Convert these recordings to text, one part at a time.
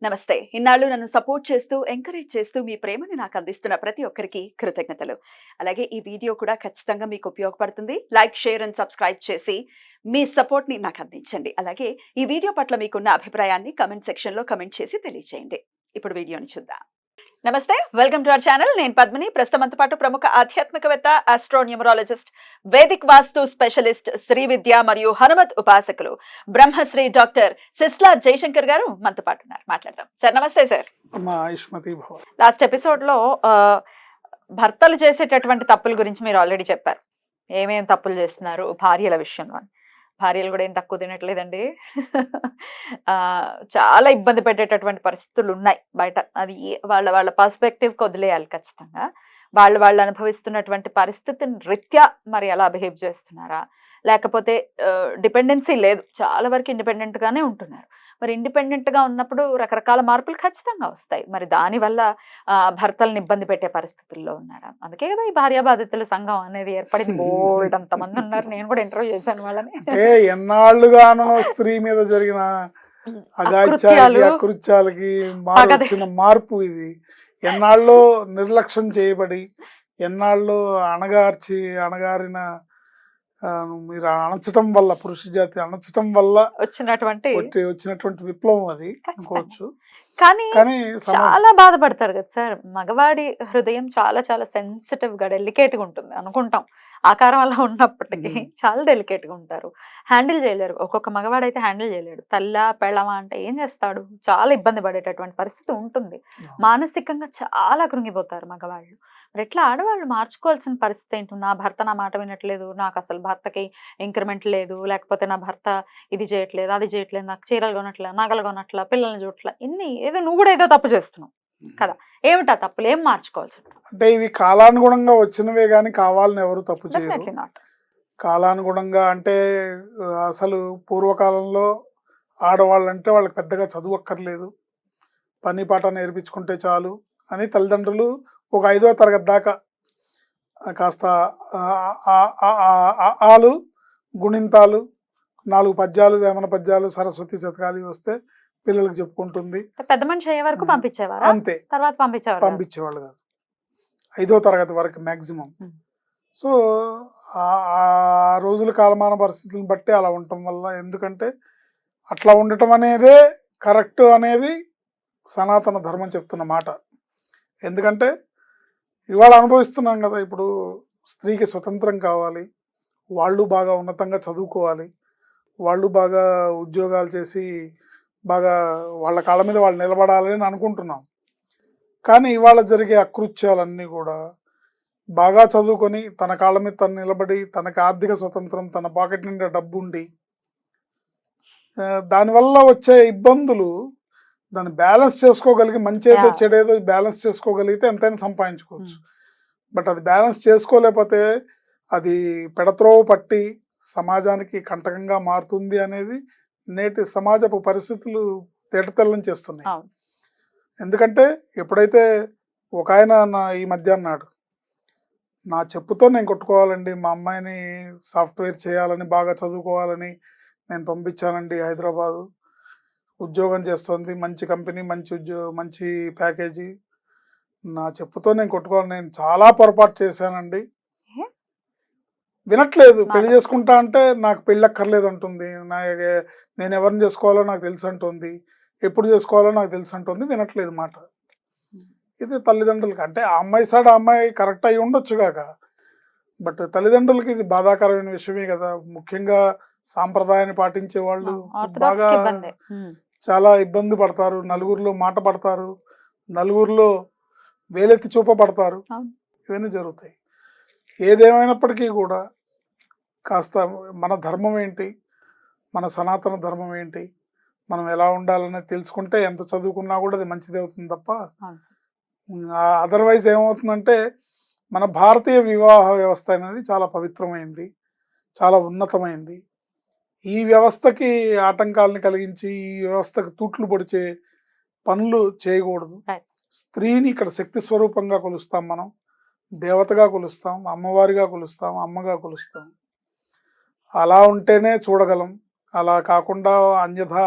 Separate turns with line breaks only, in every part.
నమస్తే. ఇన్నాళ్ళు నన్ను సపోర్ట్ చేస్తూ, ఎంకరేజ్ చేస్తూ మీ ప్రేమని నాకు అందిస్తున్న ప్రతి ఒక్కరికి కృతజ్ఞతలు. అలాగే ఈ వీడియో కూడా ఖచ్చితంగా మీకు ఉపయోగపడుతుంది. లైక్, షేర్ అండ్ సబ్స్క్రైబ్ చేసి మీ సపోర్ట్‌ని నాకు అందించండి. అలాగే ఈ వీడియో పట్ల మీకున్న అభిప్రాయాన్ని కామెంట్ సెక్షన్‌లో కామెంట్ చేసి తెలియజేయండి. ఇప్పుడు వీడియోని చూద్దాం. నమస్తే. Welcome to our channel. నేను పద్మిని. ప్రస్తుతం మనతో పాటు ప్రముఖ ఆధ్యాత్మికవేత్త, ఆస్ట్రోన్యూమరాలజిస్ట్, వేదిక్ వాస్తు స్పెషలిస్ట్, శ్రీ విద్య మరియు హనుమత్ ఉపాసకులు, బ్రహ్మశ్రీ డాక్టర్ సిస్లా జయశంకర్ గారు మనతో పాటు ఉన్నారు. మాట్లాడదాం. సార్ నమస్తే సార్. లాస్ట్ ఎపిసోడ్ లో భర్తలు చేసేటటువంటి తప్పుల గురించి మీరు ఆల్రెడీ చెప్పారు. ఏమేం తప్పులు చేస్తున్నారు భార్యల విషయంలో. భార్యలు కూడా ఏం తక్కువ తినట్లేదండి. చాలా ఇబ్బంది పెట్టేటటువంటి పరిస్థితులు ఉన్నాయి బయట. అది వాళ్ళ వాళ్ళ పర్స్పెక్టివ్కి వదిలేయాలి ఖచ్చితంగా. వాళ్ళు అనుభవిస్తున్నటువంటి పరిస్థితిని రీత్యా మరి ఎలా బిహేవ్ చేస్తున్నారా, లేకపోతే డిపెండెన్సీ లేదు, చాలా వరకు ఇండిపెండెంట్గానే ఉంటున్నారు. మరి ఇండిపెండెంట్గా ఉన్నప్పుడు రకరకాల మార్పులు ఖచ్చితంగా వస్తాయి. మరి దానివల్ల భర్తలను ఇబ్బంది పెట్టే పరిస్థితుల్లో ఉన్నారా? అందుకే కదా ఈ భార్య బాధితుల సంఘం అనేది ఏర్పడింది. బోల్డ్ అంతమంది ఉన్నారు. నేను కూడా ఇంటర్వ్యూ చేశాను వాళ్ళని.
ఎన్నాళ్ళుగానో స్త్రీ మీద జరిగిన అకృత్యాలకి వచ్చిన మార్పు ఇది. ఎన్నాళ్ళలో నిర్లక్ష్యం చేయబడి, ఎన్నాళ్ళు అణగారిన మీరు అణచటం వల్ల, పురుష జాతి అణచటం వల్ల వచ్చినటువంటి విప్లవం అది అనుకోవచ్చు.
కానీ చాలా బాధపడతారు కదా సార్. మగవాడి హృదయం చాలా చాలా సెన్సిటివ్ గా, డెలికేట్ గా ఉంటుంది అనుకుంటాం. ఆకారం అలా ఉన్నప్పటికీ చాలా డెలికేట్ గా ఉంటారు. హ్యాండిల్ చేయలేరు. ఒక్కొక్క మగవాడు అయితే హ్యాండిల్ చేయలేడు. తల్లా పెళ్ళమా అంటే ఏం చేస్తాడు? చాలా ఇబ్బంది పడేటటువంటి పరిస్థితి ఉంటుంది. మానసికంగా చాలా కృంగిపోతారు మగవాళ్ళు. మరి ఎట్లా ఆడవాళ్ళు మార్చుకోవాల్సిన పరిస్థితి ఏంటి? నా భర్త నా మాట వినట్లేదు, నాకు అసలు భర్తకి ఇంక్రిమెంట్ లేదు, లేకపోతే నా భర్త ఇది చేయట్లేదు, అది చేయట్లేదు, నాకు చీరలు కొనట్లా, నగలు కొనట్లా, పిల్లల్ని చూడట్లా, ఇన్ని ఏదో నువ్వు కూడా ఏదో తప్పు చేస్తున్నావు కదా. ఏమిటా తప్పులు? ఏం మార్చుకోవాల్సి?
అంటే ఇవి కాలానుగుణంగా వచ్చినవే గానీ కావాలని ఎవరు తప్పు చేయరు. కాలానుగుణంగా అంటే అసలు పూర్వకాలంలో ఆడవాళ్ళంటే వాళ్ళకి పెద్దగా చదువు అక్కర్లేదు, పని పాట నేర్పించుకుంటే చాలు అని తల్లిదండ్రులు ఒక 5వ తరగతి దాకా కాస్త ఆలు, గుణింతాలు, 4 పద్యాలు, వేమన పద్యాలు, సరస్వతి శతకాలు వస్తే పిల్లలకు చెప్పుకుంటుంది.
పెద్ద మనిషి అయ్యే వరకు పంపించేవారు,
అంతే.
తర్వాత
పంపించేవాళ్ళు కాదు. 5వ తరగతి వరకు మ్యాక్సిమం. సో ఆ రోజుల కాలమాన పరిస్థితులను బట్టి అలా ఉండటం వల్ల, ఎందుకంటే అట్లా ఉండటం అనేదే కరెక్ట్ అనేది సనాతన ధర్మం చెప్తున్న మాట. ఎందుకంటే ఇవాళ అనుభవిస్తున్నాం కదా. ఇప్పుడు స్త్రీకి స్వతంత్రం కావాలి, వాళ్ళు బాగా ఉన్నతంగా చదువుకోవాలి, వాళ్ళు బాగా ఉద్యోగాలు చేసి బాగా వాళ్ళ కాళ్ళ మీద వాళ్ళు నిలబడాలని అనుకుంటున్నాం. కానీ ఇవాళ జరిగే అకృత్యాలన్నీ కూడా బాగా చదువుకొని తన కాళ్ళ మీద తను నిలబడి, తనకి ఆర్థిక స్వతంత్రం, తన పాకెట్ నిండా డబ్బు ఉండి, దానివల్ల వచ్చే ఇబ్బందులు దాన్ని బ్యాలెన్స్ చేసుకోగలిగి, మంచేదో చెడేదో బ్యాలెన్స్ చేసుకోగలిగితే ఎంతైనా సంపాదించుకోవచ్చు. బట్ అది బ్యాలెన్స్ చేసుకోలేకపోతే అది పెడత్రోవ పట్టి సమాజానికి కంటకంగా మారుతుంది అనేది నేటి సమాజపు పరిస్థితులు తేటతెల్లం చేస్తున్నాయి. ఎందుకంటే ఎప్పుడైతే ఒక ఆయన ఈ మధ్య అన్నాడు, నా చెప్పుతో నేను కొట్టుకోవాలండి, మా అమ్మాయిని సాఫ్ట్వేర్ చేయాలని, బాగా చదువుకోవాలని నేను పంపించానండి హైదరాబాదు, ఉద్యోగం చేస్తుంది, మంచి కంపెనీ, మంచి ప్యాకేజీ, నా చెప్పుతో నేను కొట్టుకోవాలి, నేను చాలా పొరపాటు చేశానండి. వినట్లేదు. పెళ్లి చేసుకుంటా అంటే నాకు పెళ్ళి అక్కర్లేదు అంటుంది, నేను ఎవరిని చేసుకోవాలో నాకు తెలుసు అంటుంది, ఎప్పుడు చేసుకోవాలో నాకు తెలుసు అంటుంది. వినట్లేదు మాట. ఇది తల్లిదండ్రులకి, అంటే ఆ అమ్మాయి సైడ్ ఆ అమ్మాయి కరెక్ట్ అయి ఉండొచ్చు కాక, బట్ తల్లిదండ్రులకి ఇది బాధాకరమైన విషయమే కదా. ముఖ్యంగా సాంప్రదాయాన్ని పాటించే వాళ్ళు బాగా చాలా ఇబ్బంది పడతారు, నలుగురిలో మాట పడతారు, నలుగురిలో వేలెత్తి చూపబడతారు, ఇవన్నీ జరుగుతాయి. ఏదేమైనప్పటికీ కూడా కాస్త మన ధర్మం ఏంటి, మన సనాతన ధర్మం ఏంటి, మనం ఎలా ఉండాలనేది తెలుసుకుంటే ఎంత చదువుకున్నా కూడా అది మంచిది అవుతుంది తప్ప, అదర్వైజ్ ఏమవుతుందంటే మన భారతీయ వివాహ వ్యవస్థ అనేది చాలా పవిత్రమైంది, చాలా ఉన్నతమైంది. ఈ వ్యవస్థకి ఆటంకాలను కలిగించి, ఈ వ్యవస్థకు తూట్లు పొడిచే పనులు చేయకూడదు. స్త్రీని ఇక్కడ శక్తి స్వరూపంగా కొలుస్తాం, మనం దేవతగా కొలుస్తాం, అమ్మవారిగా కొలుస్తాం, అమ్మగా కొలుస్తాం. అలా ఉంటేనే చూడగలం. అలా కాకుండా అన్యథా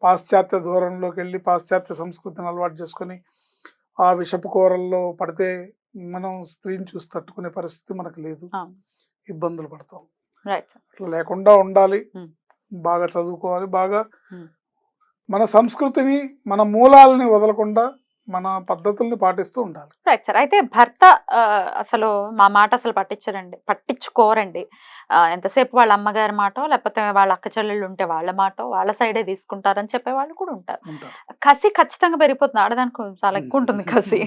పాశ్చాత్య ధోరణిలోకి వెళ్ళి పాశ్చాత్య సంస్కృతిని అలవాటు చేసుకొని ఆ విషపు కూరల్లో పడితే మనం స్త్రీని చూసి తట్టుకునే పరిస్థితి మనకు లేదు,
అవును.
ఇబ్బందులు పడతాం.
రైట్.
అట్లా లేకుండా ఉండాలి,
ఉమ్.
బాగా చదువుకోవాలి, బాగా
ఉమ్.
మన సంస్కృతిని మన మూలాలని వదలకుండా మన పద్ధతుల్ని పాటిస్తూ ఉండాలి.
Right sir. అయితే భర్త అసలు మా మాట అసలు పట్టించుకోరండి. ఎంతసేపు వాళ్ళ అమ్మగారి మాటో లేకపోతే వాళ్ళ అక్క చెల్లెళ్ళు ఉంటే వాళ్ళ మాటో వాళ్ళ సైడే తీసుకుంటారని చెప్పేవాళ్ళు కూడా ఉంటారు.
ఉంటారు.
కసి ఖచ్చితంగా పెరిగిపోతుంది. ఆడదానికి చాలా ఎక్కువ ఉంటుంది కసి.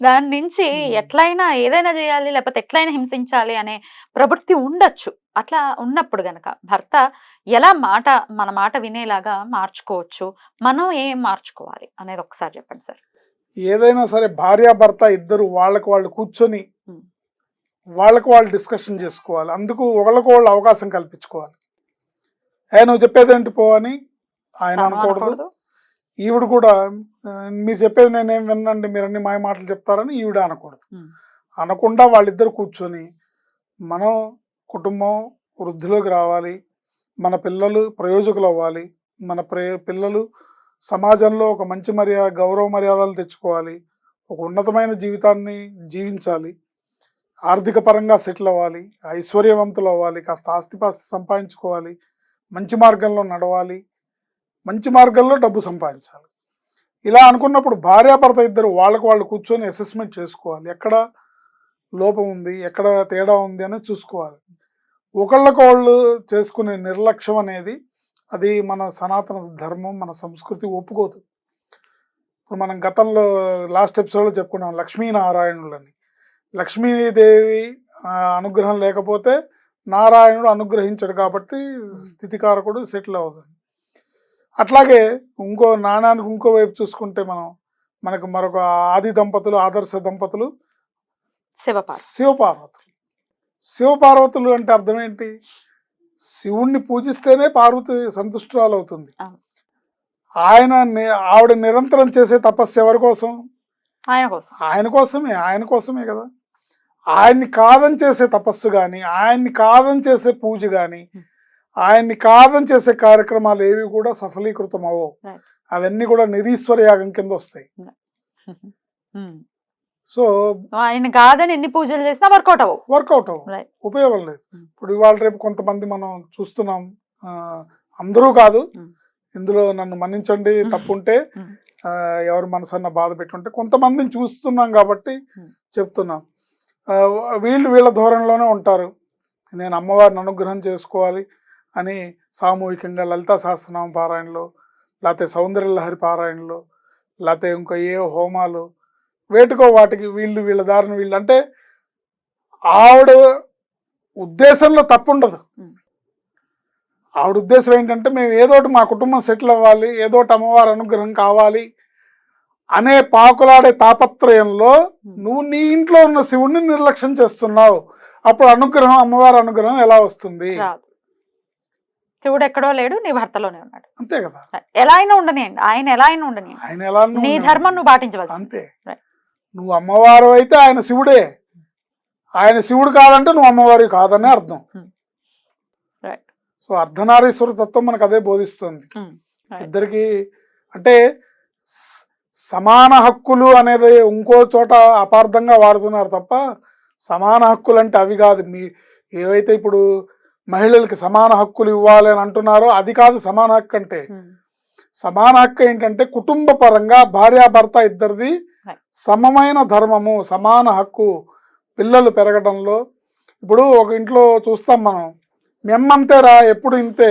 దాని నుంచి ఎట్లయినా ఏదైనా చేయాలి లేకపోతే ఎట్లయినా హింసించాలి అనే ప్రవృత్తి ఉండొచ్చు. అట్లా ఉన్నప్పుడు గనక భర్త ఎలా మన మాట వినేలాగా మార్చుకోవచ్చు, మనం ఏం మార్చుకోవాలి అనేది ఒకసారి చెప్పండి సార్.
ఏదైనా సరే భార్యాభర్త ఇద్దరు వాళ్ళకి వాళ్ళు కూర్చొని
ఉమ్.
వాళ్ళకి వాళ్ళు డిస్కషన్ చేసుకోవాలి. అందుకు ఒకళ్ళకి వాళ్ళు అవకాశం కల్పించుకోవాలి. నువ్వు చెప్పేదేంటి పో అని ఆయన
తను
అనకూడదు,
అనకూడదు.
ఈవిడ కూడా మీరు చెప్పేది నేనేం వినండి, మీరన్నీ మాయ మాటలు చెప్తారని ఈవిడ అనకూడదు.
ఉమ్.
అనకుండా వాళ్ళిద్దరు కూర్చొని మనం కుటుంబం వృద్ధిలోకి రావాలి, మన పిల్లలు ప్రయోజకులు అవ్వాలి, మన పిల్లలు సమాజంలో ఒక మంచి గౌరవ మర్యాదలు తెచ్చుకోవాలి, ఒక ఉన్నతమైన జీవితాన్ని జీవించాలి, ఆర్థిక పరంగా సెటిల్ అవ్వాలి, ఐశ్వర్యవంతులు అవ్వాలి, కాస్త ఆస్తిపాస్తి సంపాదించుకోవాలి, మంచి మార్గంలో నడవాలి, మంచి మార్గంలో డబ్బు సంపాదించాలి. ఇలా అనుకున్నప్పుడు భార్యాభర్త ఇద్దరు వాళ్ళకు వాళ్ళు కూర్చొని అసెస్మెంట్ చేసుకోవాలి. ఎక్కడ లోపం ఉంది, ఎక్కడ తేడా ఉంది అనేది చూసుకోవాలి. ఒకళ్ళకొళ్ళు చేసుకునే నిర్లక్ష్యం అనేది అది మన సనాతన ధర్మం, మన సంస్కృతి ఒప్పుకోదు. ఇప్పుడు మనం గతంలో లాస్ట్ ఎపిసోడ్లో చెప్పుకున్నాం లక్ష్మీనారాయణులని. లక్ష్మీదేవి అనుగ్రహం లేకపోతే నారాయణుడు అనుగ్రహించడు కాబట్టి స్థితికారకుడు సెటిల్ అవుతుంది. అట్లాగే ఇంకో నాణానికి ఇంకో వైపు చూసుకుంటే మనకు మరొక ఆది దంపతులు, ఆదర్శ దంపతులు శివపార్వతులు. శివపార్వతులు అంటే అర్థం ఏంటి? శివుణ్ణి పూజిస్తేనే పార్వతి సంతుష్టురాలు అవుతుంది. ఆవిడ నిరంతరం చేసే తపస్సు ఎవరి కోసం? ఆయన కోసమే కదా. ఆయన్ని కాదని చేసే తపస్సు కానీ, ఆయన్ని కాదని చేసే పూజ కానీ, ఆయన్ని కాదని చేసే కార్యక్రమాలు ఏవి కూడా సఫలీకృతం అవ్వవు. అవన్నీ కూడా నిరీశ్వర యాగం కింద వస్తాయి. సో
ఆయన కాదని ఎన్ని పూజలు చేసినా వర్కౌట్ అవ్వవు,
ఉపయోగం లేదు. ఇప్పుడు ఇవాళ రేపు కొంతమంది మనం చూస్తున్నాం, అందరూ కాదు, ఇందులో నన్ను మన్నించండి తప్పుంటే, ఎవరు మనసన్న బాధ పెట్టుంటే కొంతమందిని చూస్తున్నాం కాబట్టి చెప్తున్నాం. వీళ్ళ ధోరణిలోనే ఉంటారు. నేను అమ్మవారిని అనుగ్రహం చేసుకోవాలి అని సామూహికంగా లలితా సహస్రనామ పారాయణలో, లేకపోతే సౌందర్యలహరి పారాయణలో, లేకపోతే ఇంకా ఏ హోమాలు వేటుకో వాటికి వీళ్ళ దారిని వీళ్ళు, అంటే ఆవిడ ఉద్దేశంలో తప్పుండదు. ఆవిడ ఉద్దేశం ఏంటంటే మేము ఏదోటి మా కుటుంబం సెటిల్ అవ్వాలి, ఏదోటి అమ్మవారి అనుగ్రహం కావాలి అనే పాకులాడే తాపత్రయంలో నువ్వు నీ ఇంట్లో ఉన్న శివుణ్ణి నిర్లక్ష్యం చేస్తున్నావు. అప్పుడు అమ్మవారి అనుగ్రహం ఎలా వస్తుంది?
శివుడు ఎక్కడో లేడు, నీ భర్తలోనే ఉన్నాడు.
అంతే కదా.
ఎలా అయినా ఉండనియండి, ఆయన ఎలా అయినా ఉండనియండి, నీ ధర్మం నువ్వు పాటించవచ్చు
అంతే. నువ్వు అమ్మవారు అయితే ఆయన శివుడే, ఆయన శివుడు కాదంటే నువ్వు అమ్మవారి కాదనే అర్థం. సో అర్ధనారీశ్వర తత్వం మనకు అదే బోధిస్తుంది. ఇద్దరికి అంటే సమాన హక్కులు అనేది ఇంకో చోట అపార్థంగా వాడుతున్నారు తప్ప, సమాన హక్కులు అంటే అవి కాదు. ఏవైతే ఇప్పుడు మహిళలకి సమాన హక్కులు ఇవ్వాలి అని అంటున్నారో అది కాదు సమాన హక్కు అంటే. సమాన హక్కు ఏంటంటే కుటుంబ పరంగా భార్యాభర్త ఇద్దరిది సమమైన ధర్మము, సమాన హక్కు. పిల్లలు పెరగడంలో ఇప్పుడు ఒక ఇంట్లో చూస్తాం మనం, మెమ్మంతేరా ఎప్పుడు ఇంతే,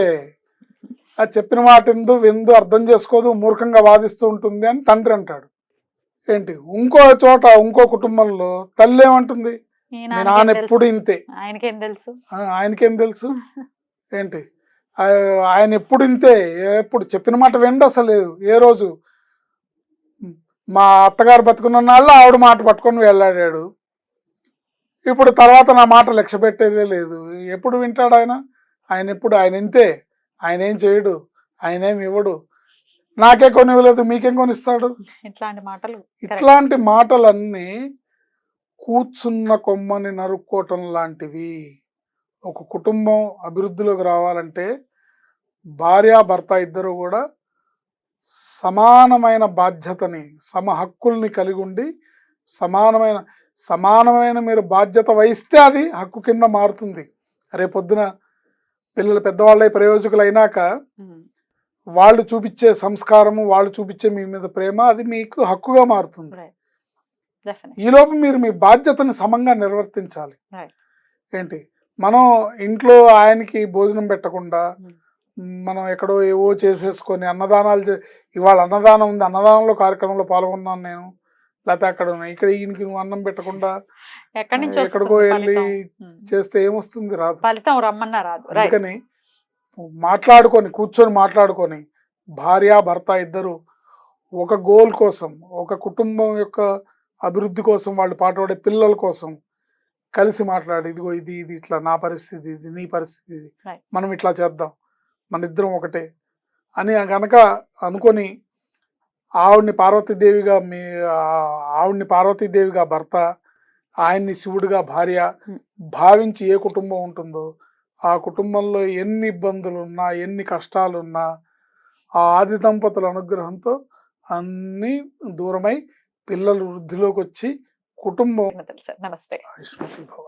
అది చెప్పిన మాట విందు అర్థం చేసుకోదు, మూర్ఖంగా వాదిస్తూ ఉంటుంది అని తండ్రి అంటాడు. ఏంటి ఇంకో చోట ఇంకో కుటుంబంలో తల్లి ఏమంటుంది, మీ నాన్న ఎప్పుడు ఇంతే, ఆయనకేం తెలుసు ఏంటి, ఆయన ఎప్పుడు ఇంతే, ఎప్పుడు చెప్పిన మాట వెండి అసలు ఏ రోజు. మా అత్తగారు బతుకున్న నాళ్ళు ఆవిడ మాట పట్టుకొని వెళ్ళాడాడు, ఇప్పుడు తర్వాత నా మాట లక్ష్య పెట్టేదే లేదు. ఎప్పుడు వింటాడు ఆయన ఇంతే, ఆయన ఏం చేయడు, ఆయన ఏమి ఇవ్వడు, నాకే కొనివ్వలేదు మీకేం కొనిస్తాడు. ఇట్లాంటి మాటలన్నీ కూర్చున్న కొమ్మని నరుక్కోవటం లాంటివి. ఒక కుటుంబం అభివృద్ధిలోకి రావాలంటే భార్యాభర్త ఇద్దరు కూడా సమానమైన బాధ్యతని, హక్కుల్ని కలిగి ఉండి సమానమైన మీరు బాధ్యత వహిస్తే అది హక్కు కింద మారుతుంది. రేపొద్దున పిల్లలు పెద్దవాళ్ళై ప్రయోజకులు అయినాక వాళ్ళు చూపించే సంస్కారము, వాళ్ళు చూపించే మీ మీద ప్రేమ అది మీకు హక్కుగా మారుతుంది. ఈలోపు మీరు మీ బాధ్యతని సమంగా నిర్వర్తించాలి. ఏంటి, మనం ఇంట్లో ఆయనకి భోజనం పెట్టకుండా మనం ఎక్కడో ఏవో చేసేసుకొని ఇవాళ అన్నదానం ఉంది, అన్నదానంలో కార్యక్రమంలో పాల్గొన్నాను నేను, లేకపోతే అక్కడ ఇక్కడ ఈయనకి నువ్వు అన్నం పెట్టకుండా ఎక్కడికో వెళ్ళి చేస్తే ఏమొస్తుంది? రాదు.
ఫలితం రమ్మన్నా రాదు.
అందుకని కూర్చొని మాట్లాడుకొని భార్య భర్త ఇద్దరు ఒక గోల్ కోసం, ఒక కుటుంబం యొక్క అభివృద్ధి కోసం, వాళ్ళు పాటుపడే పిల్లల కోసం కలిసి మాట్లాడి, ఇదిగో ఇది ఇట్లా నా పరిస్థితి, ఇది నీ పరిస్థితి, ఇది మనం ఇట్లా చేద్దాం, మన ఇద్దరం ఒకటే అని గనక అనుకొని ఆవిడ్ని పార్వతీదేవిగా భర్త, ఆయన్ని శివుడిగా భార్య భావించి ఏ కుటుంబం ఉంటుందో ఆ కుటుంబంలో ఎన్ని ఇబ్బందులున్నా, ఎన్ని కష్టాలున్నా ఆ ఆది దంపతుల అనుగ్రహంతో అన్నీ దూరమై పిల్లలు వృద్ధిలోకి వచ్చి కుటుంబం
నమస్తే.
ఆయుష్మతి భవ.